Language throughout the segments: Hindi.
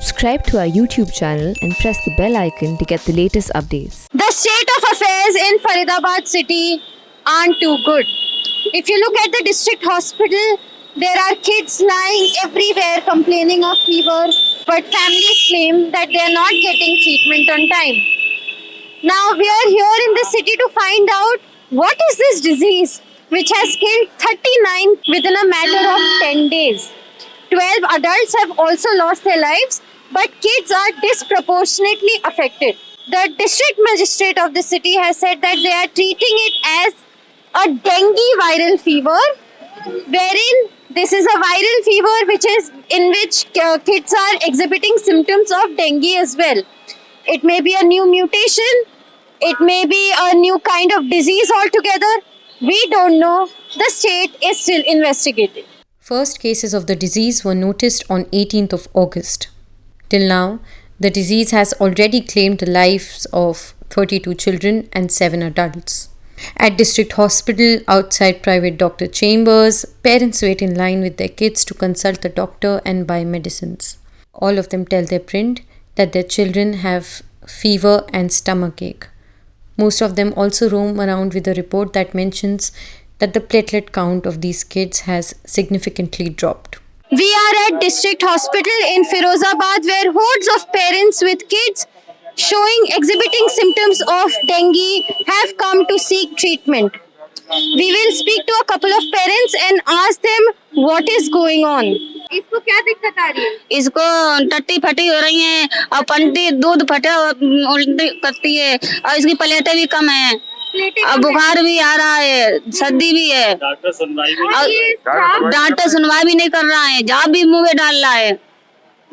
Subscribe to our YouTube channel and press the bell icon to get the latest updates. The state of affairs in Faridabad city aren't too good. If you look at the district hospital, there are kids lying everywhere complaining of fever, but families claim that they are not getting treatment on time. Now we are here in the city to find out what is this disease which has killed 39 within a matter of 10 days. 12 adults have also lost their lives, but kids are disproportionately affected. The district magistrate of the city has said that they are treating it as a dengue viral fever, wherein this is a viral fever in which kids are exhibiting symptoms of dengue as well. It may be a new mutation, it may be a new kind of disease altogether. We don't know. The state is still investigating. First cases of the disease were noticed on 18th of August. Till now, the disease has already claimed the lives of 32 children and 7 adults. At district hospital, outside private doctor chambers, parents wait in line with their kids to consult the doctor and buy medicines. All of them tell their print that their children have fever and stomachache. Most of them also roam around with a report that mentions that the platelet count of these kids has significantly dropped. We are at district hospital in Firozabad where hordes of parents with kids exhibiting symptoms of dengue have come to seek treatment. We will speak to a couple of parents and ask them what is going on. इसको क्या दिक्कत आ रही है? इसको टट्टी फटी हो रही है और पंटी दूध फटा उल्टी करती है और इसकी प्लेटें भी कम है और बुखार भी आ रहा है, सर्दी भी है, डॉक्टर सुनवाई भी नहीं कर रहा है, जाब भी मुंह में डाल रहा है।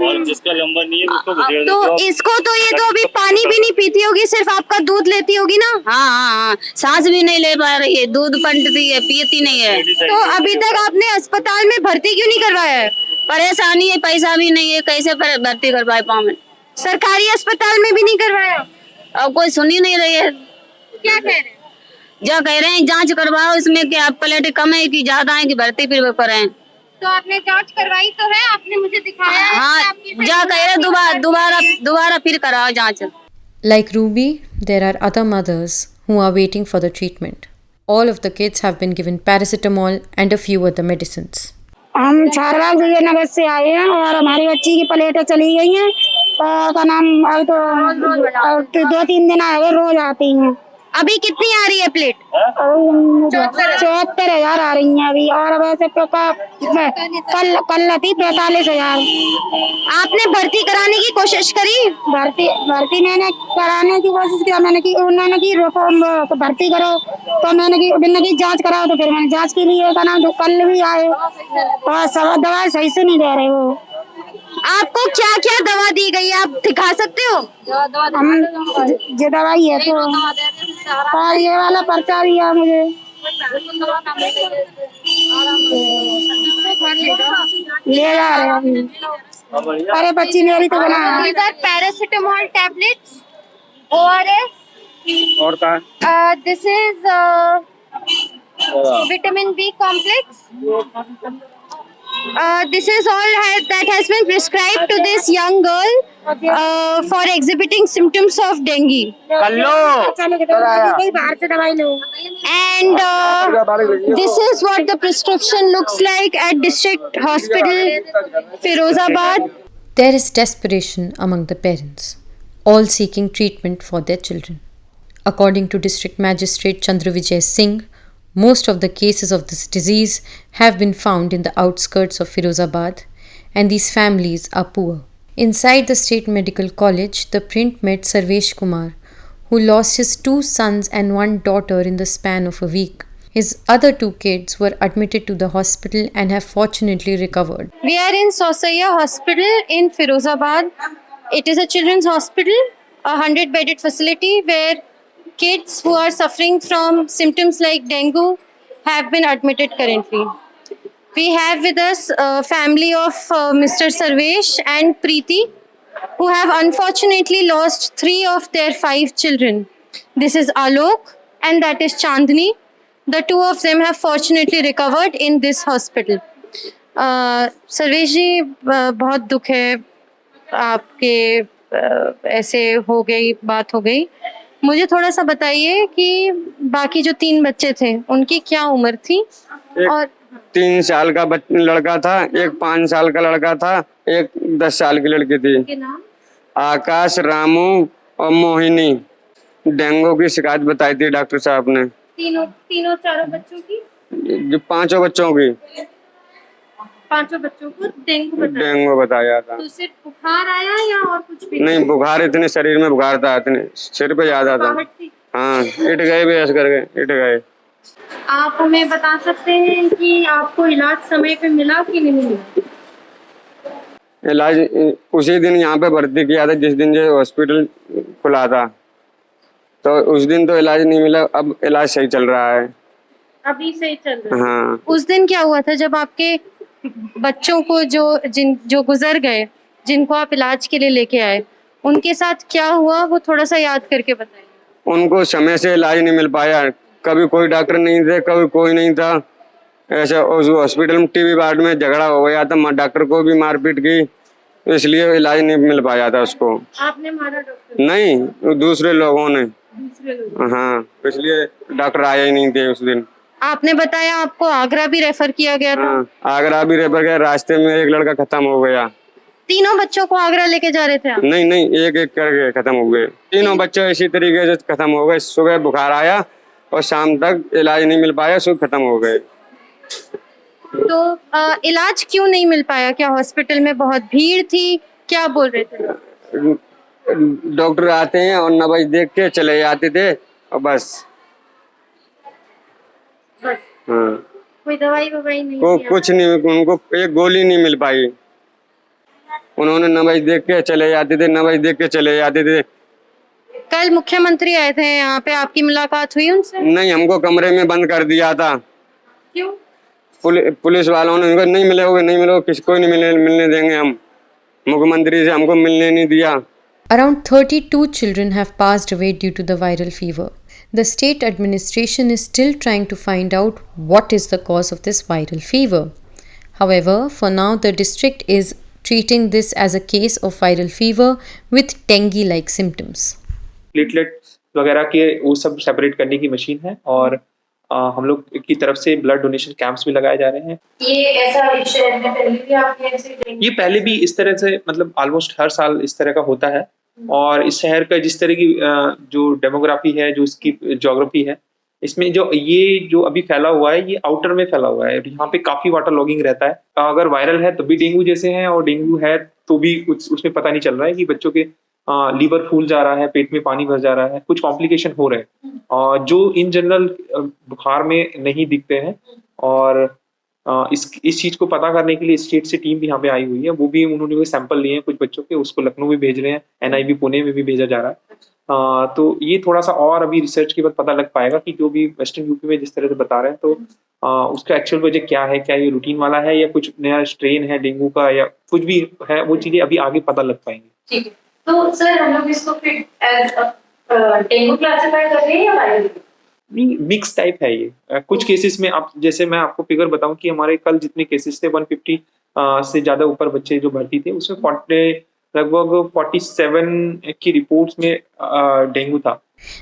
और जिसका नंबर नहीं है उसको तो इसको तो ये तो अभी पानी भी नहीं पीती होगी, सिर्फ आपका दूध लेती होगी ना? हाँ, सांस भी नहीं ले पा रही है, दूध पंटती है, पीती नहीं है। तो अभी तक आपने अस्पताल में भर्ती क्यों नहीं करवाया है? परेशानी है, पैसा भी नहीं है, कैसे भर्ती करवा पाऊँ? सरकारी अस्पताल में भी नहीं करवाया? और कोई सुन ही नहीं रही है। क्या कह रहे हैं? जो कह रहे हैं जांच करवाओ, इसमें क्या प्लेट कम है कि ज्यादा है कि भर्ती फिर करें। तो आपने जांच करवाई तो है, आपने मुझे दिखाया है? हाँ, जा कह रहे दोबारा फिर कराओ जांच। Like Ruby, there are other mothers who are waiting for the treatment. All of the kids have been given paracetamol and a few other medicines. हम चारबाग विजयनगर से आए हैं और हमारी बच्ची की प्लेटें चली गई हैं और का नाम अब तो 2-3 दिन आए रोज आती हैं। अभी कितनी आ रही है प्लेट? 74,000 आ रही हैं अभी, और वैसे कल थी 45,000। आपने भर्ती कराने की कोशिश करी? भर्ती मैंने कराने की कोशिश किया, उन्होंने की भर्ती करो, तो मैंने की जांच कराओ, तो फिर मैंने जांच के लिए का नाम कल भी आए और सब दवा सही से नहीं दे रहे वो। आपको क्या क्या दवा दी गई, आप दिखा सकते हो? हम जो दवाई है तो और ये वाला पर्चा दिया मुझे, ले जा रहे हैं। अरे बच्ची मेरी तो बना पैरासिटामोल टैबलेट्स, ORS, और का this is vitamin B complex. This is all that has been prescribed to this young girl for exhibiting symptoms of dengue. And this is what the prescription looks like at District Hospital, Firozabad. There is desperation among the parents, all seeking treatment for their children. According to District Magistrate Chandra Vijay Singh, most of the cases of this disease have been found in the outskirts of Firozabad, and these families are poor. Inside the State Medical College, the print met Sarvesh Kumar, who lost his 2 sons and 1 daughter in the span of a week. His other 2 kids were admitted to the hospital and have fortunately recovered. We are in Sosaiya Hospital in Firozabad. It is a children's hospital, a 100-bedded facility where kids who are suffering from symptoms like dengue have been admitted currently. We have with us a family of Mr. Sarvesh and Preeti, who have unfortunately lost 3 of their 5 children. This is Alok and that is Chandni. The 2 of them have fortunately recovered in this hospital. Sarvesh ji बहुत दुख है, आपके ऐसे हो गई बात हो गई, मुझे थोड़ा सा बताइए कि बाकी जो 3 बच्चे थे उनकी क्या उम्र थी? और 3 साल का लड़का था, एक 5 साल का लड़का था, एक 10 साल की लड़की थी। उनके नाम? आकाश, रामू और मोहिनी। डेंगू की शिकायत बताई थी डॉक्टर साहब ने। तीनों चारों बच्चों की? जो 5 बच्चों की 5 बच्चों को डेंगू बताया था। तो सिर्फ बुखार आया या और कुछ भी? नहीं, बुखार इतने शरीर में बुखार था, इतने सिर पे ज्यादा था। हाँ, इट गए बेहोश करके, इट गए। आप हमें बता सकते हैं कि आपको इलाज समय पे मिला कि नहीं मिला? इलाज उसी दिन यहाँ पे भर्ती किया था जिस दिन जो हॉस्पिटल खुला था, तो उस दिन तो इलाज नहीं मिला। अब इलाज सही चल रहा है। अभी सही चल रहा है? हाँ। उस दिन क्या हुआ था जब आपके बच्चों को जो गुजर गए, जिनको आप इलाज के लिए लेके आए, उनके साथ क्या हुआ वो थोड़ा सा याद करके बताइए। उनको समय से इलाज नहीं मिल पाया। कभी कोई डॉक्टर नहीं थे, कभी कोई नहीं था। ऐसे उस हॉस्पिटल में टीबी वार्ड में झगड़ा हो गया था, डॉक्टर को भी मारपीट की, इसलिए इलाज नहीं मिल पाया था उसको। आपने मारा डॉक्टर? नहीं, दूसरे लोगों ने। दूसरे लोग? हाँ, इसलिए डॉक्टर आए ही नहीं थे उस दिन। आपने बताया आपको आगरा भी रेफर किया गया था? हाँ, आगरा भी रेफर गया। रास्ते में एक लड़का खत्म हो गया। तीनों बच्चों को आगरा लेके जा रहे थे आप? नहीं, एक एक करके खत्म हो गए। तीनों बच्चे इसी तरीके से खत्म हो गए। सुबह बुखार आया और शाम तक इलाज नहीं मिल पाया, सुबह खत्म हो गए। तो इलाज क्यों नहीं मिल पाया? क्या हॉस्पिटल में बहुत भीड़ थी? क्या बोल रहे थे? डॉक्टर आते हैं और नब्ज देख के चले जाते थे और बस। हाँ, कोई दवाई ववाई नहीं को दिया? कुछ नहीं, उनको एक गोली नहीं मिल पाई। उन्होंने नब्ज देख के चले जाते थे, नब्ज देख के चले जाते थे। कल मुख्यमंत्री आए थे यहाँ पे, आपकी मुलाकात हुई उनसे? नहीं, हमको कमरे में बंद कर दिया था। क्यों? पुलिस वालों ने उनको नहीं मिलोगे, किसको नहीं मिलने देंगे हम। मुख्यमंत्री से हमको मिलने नहीं दिया। Around 32 children have passed away due to the viral fever. The state administration is still trying to find out what is the cause of this viral fever. However, for now, the district is treating this as a case of viral fever with dengue-like symptoms. Platelet वगैरह के वो सब सेपरेट करने की मशीन है और हम लोग की तरफ से ब्लड डोनेशन कैंप्स भी लगाए जा रहे हैं। ये ऐसा शहर में पहले भी आपने ऐसे ये पहले भी इस तरह से मतलब ऑलमोस्ट हर साल इस तरह का होता है और इस शहर का जिस तरह की जो डेमोग्राफी है, जो इसकी ज्योग्राफी है, इसमें जो अभी फैला हुआ है ये आउटर में फैला हुआ है। यहाँ पे काफी वाटर लॉगिंग रहता है। अगर वायरल है तो भी डेंगू जैसे है और डेंगू है तो भी उसमें पता नहीं चल रहा है कि बच्चों के लीवर फूल जा रहा है, पेट में पानी भर जा रहा है, कुछ कॉम्प्लिकेशन हो रहे हैं जो इन जनरल बुखार में नहीं दिखते हैं। और इस चीज को पता करने के लिए स्टेट से टीम भी यहाँ पे आई हुई है। वो भी उन्होंने सैंपल लिए हैं कुछ बच्चों के, उसको लखनऊ में भेज रहे हैं, NIV पुणे में भी भेजा जा रहा है। तो ये थोड़ा सा और अभी रिसर्च के बाद पता लग पाएगा कि जो भी वेस्टर्न यूपी में जिस तरह से बता रहे हैं तो उसका एक्चुअल वजह क्या है, क्या ये रूटीन वाला है या कुछ नया स्ट्रेन है डेंगू का या कुछ भी है, वो चीजें अभी आगे पता लग पाएंगी। ठीक है, तो सर हम लोग इसको फिर एज डेंगू क्लासिफाई कर रहे हैं या वायरल? मिक्स टाइप है ये। कुछ केसेस में आप जैसे मैं आपको फिगर बताऊं कि हमारे कल जितने केसेस थे 150 से ज्यादा ऊपर बच्चे जो भर्ती थे उसमें लगभग 47 की रिपोर्ट्स में डेंगू था।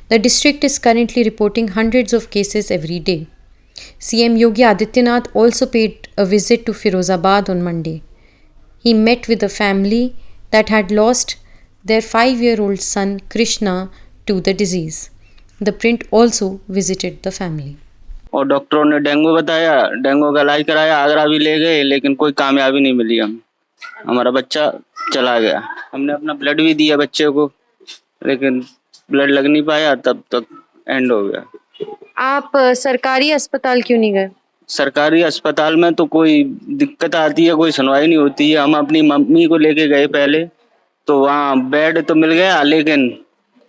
The district is currently reporting hundreds of cases every day. CM Yogi Adityanath also paid a visit to Firozabad on Monday. He met with a family that had lost their 5-year-old son Krishna to the disease. The print also visited the family. और डॉक्टरों ने डेंगू बताया, डेंगू का इलाज कराया, आगरा भी ले गए लेकिन कोई कामयाबी नहीं मिली। हमारा बच्चा चला गया। हमने अपना ब्लड भी दिया बच्चे को लेकिन ब्लड लग नहीं पाया, तब तक एंड हो गया। आप सरकारी अस्पताल क्यों नहीं गए? सरकारी अस्पताल में तो कोई दिक्कत आती है, कोई सुनवाई नहीं होती है। हम अपनी मम्मी को लेके गए पहले, तो वहाँ बेड तो मिल गया लेकिन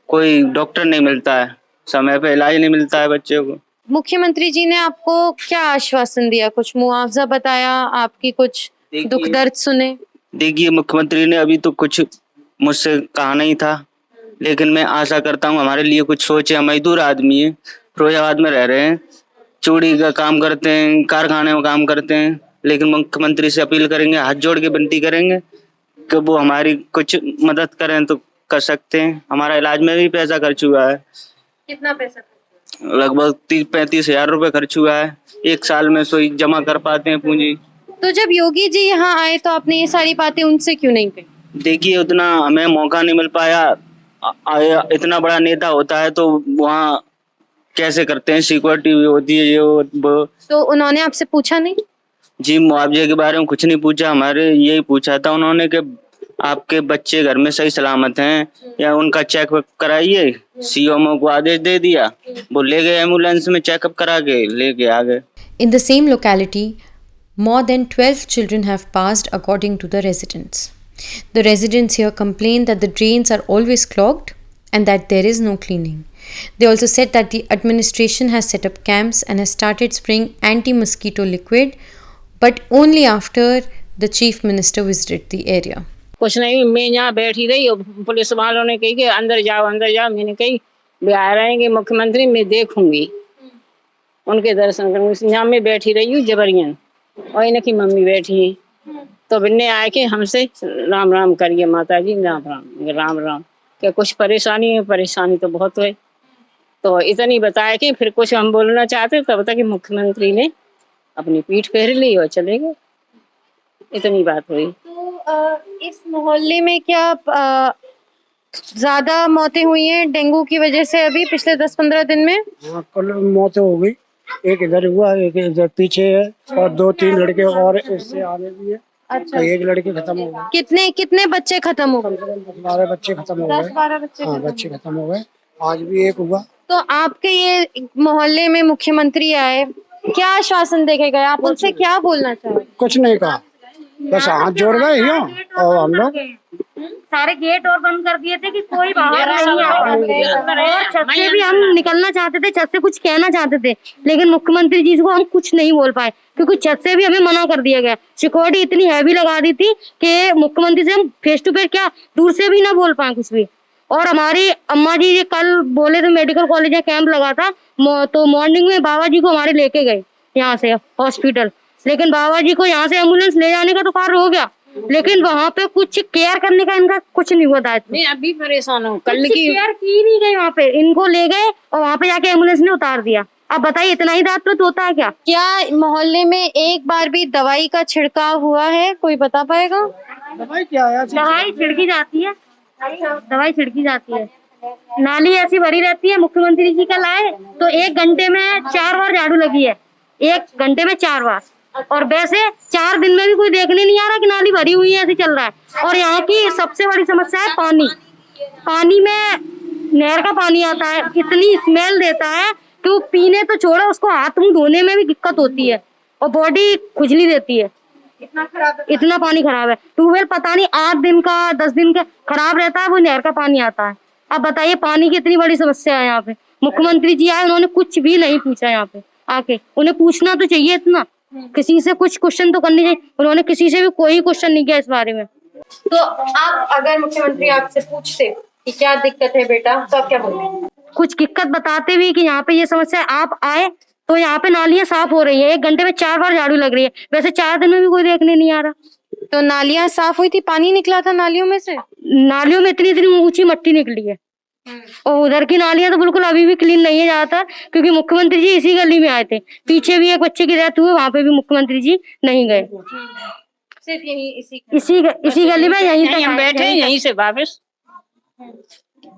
कोई डॉक्टर नहीं मिलता है, समय पे इलाज नहीं मिलता है बच्चे को। मुख्यमंत्री जी ने आपको क्या आश्वासन दिया? कुछ मुआवजा बताया, आपकी कुछ दुख दर्द सुने? देखिए, मुख्यमंत्री ने अभी तो कुछ मुझसे कहा नहीं था, लेकिन मैं आशा करता हूँ हमारे लिए कुछ सोचे। हम मजदूर आदमी है, फिरोजाबाद में रह रहे हैं, चूड़ी का काम करते हैं, कारखाने में काम करते हैं, लेकिन मुख्यमंत्री से अपील करेंगे, हाथ जोड़ के विनती करेंगे कि वो हमारी कुछ मदद करें तो कर सकते हैं। हमारा इलाज में भी पैसा खर्च हुआ है, कितना पैसा? लगभग 30-35 हजार रुपए खर्च हुआ है। एक साल में सोई जमा कर पाते हैं पूंजी। तो जब योगी जी यहाँ आए तो आपने ये सारी बातें उनसे क्यों नहीं कही? देखिए उतना हमें मौका नहीं मिल पाया। इतना बड़ा नेता होता है तो वहाँ कैसे करते हैं, सिक्योरिटी भी होती है ये वो। तो उन्होंने आपसे पूछा नहीं? जी मुआवजे के बारे में कुछ नहीं पूछा, हमारे यही पूछा था उन्होंने कि आपके बच्चे घर में सही सलामत हैं या उनका चेकअप कराइए। सीएमओ को आदेश दे दिया, वो ले गए एम्बुलेंस में, चेकअप करा के लेके आ गए। In the same locality, more than 12 children have passed according to the residents. The residents here complain that the drains are always clogged and that there is no cleaning. They also said that the administration has set up camps and has started spraying anti-mosquito liquid, but only after the chief minister visited the area. कुछ नहीं, मैं यहाँ बैठी रही और पुलिस वालों ने कही कि अंदर जाओ अंदर जाओ। मैंने कही वे आ रहेंगे मुख्यमंत्री, मैं देखूंगी उनके दर्शन करूंगी। यहाँ मैं बैठी रही हूँ जबरियन, और इनकी मम्मी बैठी है। तो बिन्ने आए कि हमसे राम राम करिए माता जी, राम राम राम राम। क्या कुछ परेशानी है? परेशानी तो बहुत है। तो इतनी बताया कि फिर कुछ हम बोलना चाहते तब तक मुख्यमंत्री ने अपनी पीठ फेर ली और चले गए। इतनी बात हुई। तो इस मोहल्ले में क्या ज्यादा मौतें हुई हैं डेंगू की वजह से अभी पिछले 10-15 दिन में? हाँ, कल मौतें हो गई। एक इधर हुआ, एक इधर पीछे है, और 2-3 लड़के और इससे आगे भी है। अच्छा, एक लड़की खत्म हो गई। कितने बच्चे खत्म हो गए? 10-12 बच्चे खत्म हो गए। 10-12 बच्चे हाँ, बच्चे खत्म हो गए। आज भी एक हुआ। तो आपके ये मोहल्ले में मुख्यमंत्री आए, क्या आश्वासन दे के गए? आप उनसे क्या बोलना चाहोगे? कुछ नहीं कहा, बस हाथ जोड़ गए यूं, और हम लोग सारे गेट और बंद कर दिए थे कि कोई बाहर नहीं आ पाए। और छत से भी हम निकलना चाहते थे, छत से कुछ कहना चाहते थे, लेकिन मुख्यमंत्री जी को हम कुछ नहीं बोल पाए क्योंकि छत से भी हमें मना कर दिया गया। सिक्योरिटी इतनी हैवी लगा दी थी कि मुख्यमंत्री से हम फेस टू फेस क्या दूर से भी ना बोल पाए कुछ भी। और हमारी अम्मा जी ये कल बोले थे मेडिकल कॉलेज में कैंप लगा था, तो मॉर्निंग में बाबा जी को हमारे लेके गए यहाँ से हॉस्पिटल, लेकिन बाबा जी को यहाँ से एम्बुलेंस ले जाने का तो कार्य हो गया, लेकिन वहाँ पे कुछ केयर करने का इनका कुछ नहीं हुआ था। मैं अभी परेशान हूँ। कल की केयर की नहीं गई, वहाँ पे इनको ले गए और वहाँ पे जाके एम्बुलेंस ने उतार दिया। अब बताइए इतना ही दांत तो होता है क्या? क्या मोहल्ले में एक बार भी दवाई का छिड़काव हुआ है? कोई बता पाएगा? दवाई क्या है? दवाई छिड़की जाती है, दवाई छिड़की जाती है। नाली ऐसी भरी रहती है। मुख्यमंत्री जी कल आए तो 1 घंटे में 4 बार झाड़ू लगी है, 1 घंटे में 4 बार। और वैसे 4 दिन में भी कोई देखने नहीं आ रहा कि नाली भरी हुई है, ऐसे चल रहा है। और यहाँ की सबसे बड़ी समस्या है पानी। पानी में नहर का पानी आता है, इतनी स्मेल देता है कि वो पीने तो छोड़ो, उसको हाथ मुंह धोने में भी दिक्कत होती है और बॉडी खुजली देती है। इतना पानी खराब है। ट्यूबवेल पता नहीं 8 दिन का 10 दिन का खराब रहता है, वो नहर का पानी आता है। अब बताइए पानी की इतनी बड़ी समस्या है यहाँ पे। मुख्यमंत्री जी आए, उन्होंने कुछ भी नहीं पूछा यहाँ पे आके। उन्हें पूछना तो चाहिए इतना, किसी से कुछ क्वेश्चन तो करनी चाहिए। उन्होंने किसी से भी कोई क्वेश्चन नहीं किया इस बारे में। तो आप अगर मुख्यमंत्री आपसे पूछते कि क्या दिक्कत है बेटा, तो आप क्या बोलते? कुछ दिक्कत बताते हुए कि यहाँ पे ये समस्या है, आप आए तो यहाँ पे नालियां साफ हो रही है, 1 घंटे में 4 बार झाड़ू लग रही है। वैसे 4 दिन में भी कोई देखने नहीं आ रहा। तो नालियां साफ हुई थी, पानी निकला था नालियों में से? नालियों में इतनी ऊंची मिट्टी निकली है, और उधर की नालियां तो बिल्कुल अभी भी क्लीन नहीं है ज्यादातर, क्योंकि मुख्यमंत्री जी इसी गली में आए थे। पीछे भी एक बच्चे की डेथ हुई, वहां पे भी मुख्यमंत्री जी नहीं गए। सिर्फ यही इसी गली में यहीं तक हम बैठे, यहीं से वापस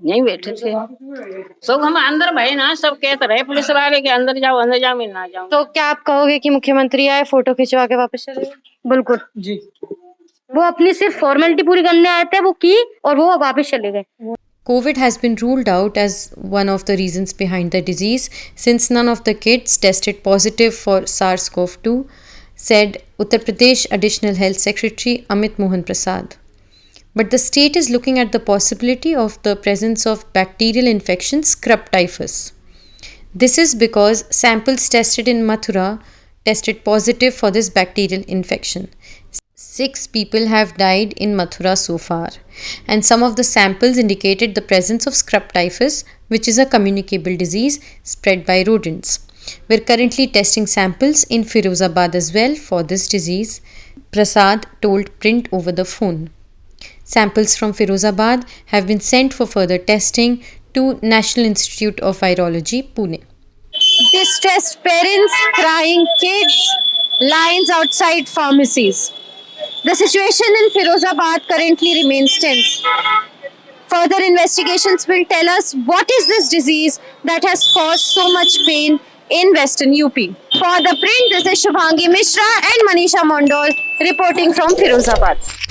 यहीं बैठे थे। सब हम अंदर भय ना, सब कहते रहे पुलिस वाले के अंदर जाओ मैं ना जाऊं। तो क्या आप कहोगे कि मुख्यमंत्री आए, फोटो खिंचवा के वापस चले गए? बिल्कुल जी, वो अपनी सिर्फ फॉर्मेलिटी पूरी करने आए थे, वो की और वो वापस चले गए। COVID has been ruled out as one of the reasons behind the disease since none of the kids tested positive for SARS-CoV-2, said Uttar Pradesh Additional Health Secretary Amit Mohan Prasad. But the state is looking at the possibility of the presence of bacterial infection scrub typhus. This is because samples tested in Mathura tested positive for this bacterial infection. 6 people have died in Mathura so far, and some of the samples indicated the presence of scrub typhus, which is a communicable disease spread by rodents. We're currently testing samples in Firozabad as well for this disease, Prasad told Print over the phone. Samples from Firozabad have been sent for further testing to National Institute of Virology, Pune. Distressed parents, crying kids, lines outside pharmacies. The situation in Firozabad currently remains tense. Further investigations will tell us what is this disease that has caused so much pain in Western UP. For The Print, this is Shubhangi Mishra and Manisha Mondol reporting from Firozabad.